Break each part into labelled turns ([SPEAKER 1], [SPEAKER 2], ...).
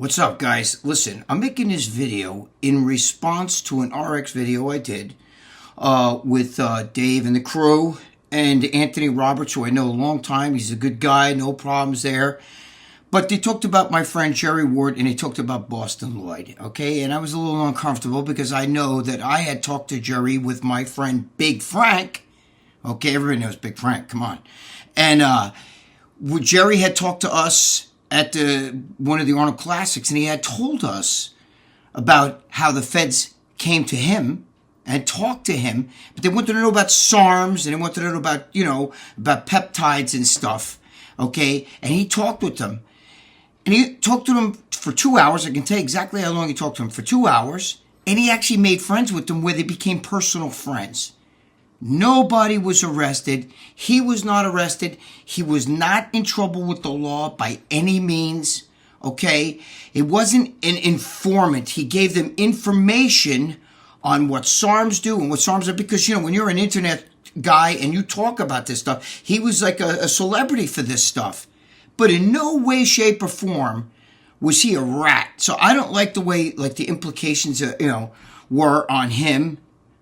[SPEAKER 1] What's up, guys? Listen, I'm making this video in response to an RX video I did with Dave and the crew and Anthony Roberts, who I know a long time. He's a good guy, no problems there. But they talked about my friend Jerry Ward and they talked about Bostin Loyd, okay? And I was a little uncomfortable because I know that I had talked to Jerry with my friend Big Frank. Okay, everybody knows Big Frank, come on. And Jerry had talked to us at one of the Arnold Classics, and he had told us about how the feds came to him and talked to him, but they wanted to know about SARMs, and they wanted to know about, about peptides and stuff, okay? And he talked with them. And he talked to them for 2 hours. I can tell you exactly how long he talked to them, for 2 hours. And he actually made friends with them where they became personal friends. Nobody was arrested. He was not arrested. He was not in trouble with the law by any means, okay? It wasn't an informant. He gave them information on what SARMs do and what SARMs are, because, when you're an internet guy and you talk about this stuff, he was like a celebrity for this stuff. But in no way, shape, or form was he a rat. So I don't like the way, the implications, were on him.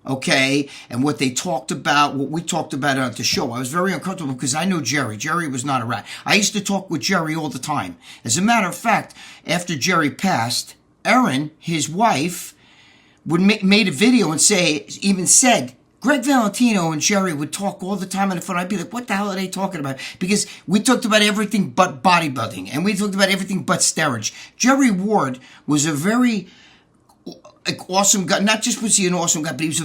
[SPEAKER 1] Okay, and what they talked about, what we talked about at the show. I was very uncomfortable because I know Jerry. Jerry was not a rat. I used to talk with Jerry all the time. As a matter of fact, after Jerry passed, Erin, his wife, made a video and said, Gregg Valentino and Jerry would talk all the time on the phone. I'd be like, what the hell are they talking about? Because we talked about everything but bodybuilding, and we talked about everything but steroids. Jerry Ward was a very awesome guy. Not just was he an awesome guy, but he was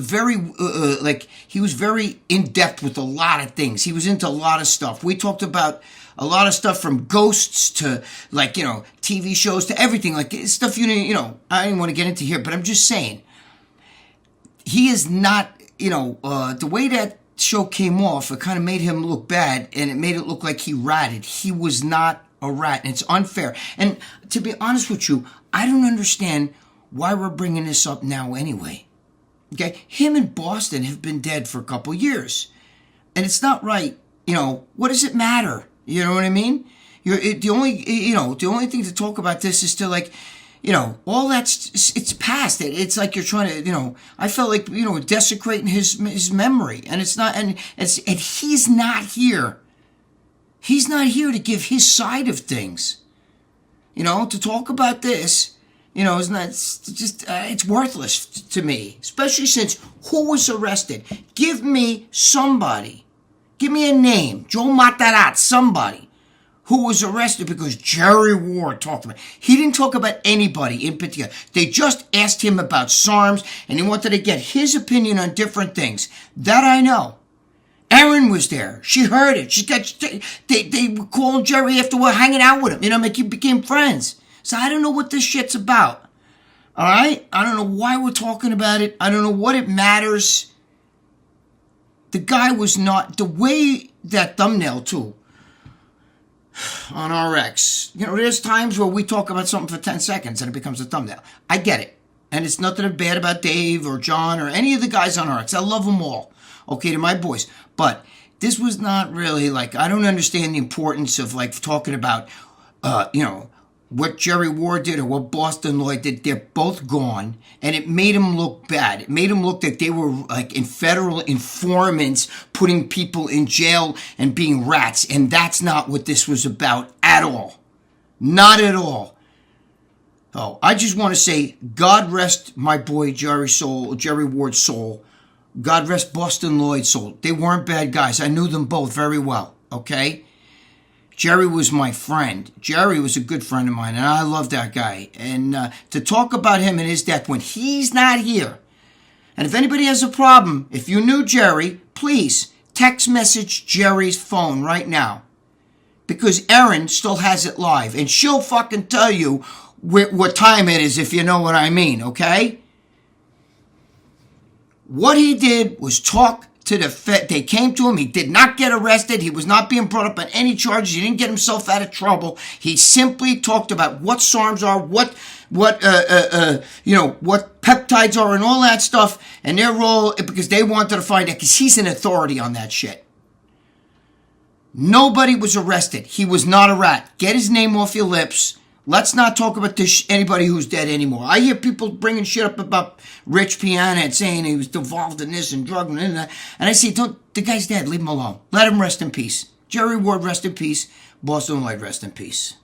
[SPEAKER 1] he was very in-depth with a lot of things. He was into a lot of stuff. We talked about a lot of stuff, from ghosts to TV shows to everything, stuff I didn't want to get into here, but I'm just saying, he is not, the way that show came off, it kind of made him look bad, and it made it look like he ratted. He was not a rat, and it's unfair. And to be honest with you, I don't understand why we're bringing this up now anyway. Okay? Him and Bostin have been dead for a couple years. And it's not right. What does it matter? You know what I mean? The only thing to talk about this is to all it's past. It's like you're trying to, I felt like, desecrating his memory. And it's not, and he's not here. He's not here to give his side of things. To talk about this, it's worthless to me, especially since who was arrested? Give me somebody. Give me a name. Joe Matarat, somebody who was arrested because Jerry Ward talked about it. He didn't talk about anybody in particular. They just asked him about SARMs, and he wanted to get his opinion on different things. That I know. Erin was there. She heard it. They were calling Jerry after we're hanging out with him. He became friends. So I don't know what this shit's about. All right? I don't know why we're talking about it. I don't know what it matters. The guy was not, the way that thumbnail too, on RX. There's times where we talk about something for 10 seconds and it becomes a thumbnail. I get it. And it's nothing bad about Dave or John or any of the guys on RX. I love them all. Okay, they're my boys. But this was not really I don't understand the importance of talking about, what Jerry Ward did or what Bostin Loyd did. They're both gone, and it made them look bad. It made them look like they were in federal informants putting people in jail and being rats, and that's not what this was about at all. Not at all. Oh, I just want to say, God rest my boy Jerry Ward's soul. God rest Bostin Loyd's soul. They weren't bad guys. I knew them both very well, okay? Jerry was my friend. Jerry was a good friend of mine, and I love that guy. And to talk about him and his death when he's not here, and if anybody has a problem, if you knew Jerry, please text message Jerry's phone right now, because Erin still has it live, and she'll fucking tell you what time it is, if you know what I mean, okay? What he did was talk to the Fed. They came to him. He did not get arrested. He was not being brought up on any charges. He didn't get himself out of trouble. He simply talked about what SARMs are, what peptides are, and all that stuff, and their role, because they wanted to find out, because he's an authority on that shit. Nobody was arrested. He was not a rat. Get his name off your lips. Let's not talk about anybody who's dead anymore. I hear people bringing shit up about Rich Piana and saying he was involved in this and drug and that. And I say, the guy's dead. Leave him alone. Let him rest in peace. Jerry Ward, rest in peace. Bostin Loyd, rest in peace.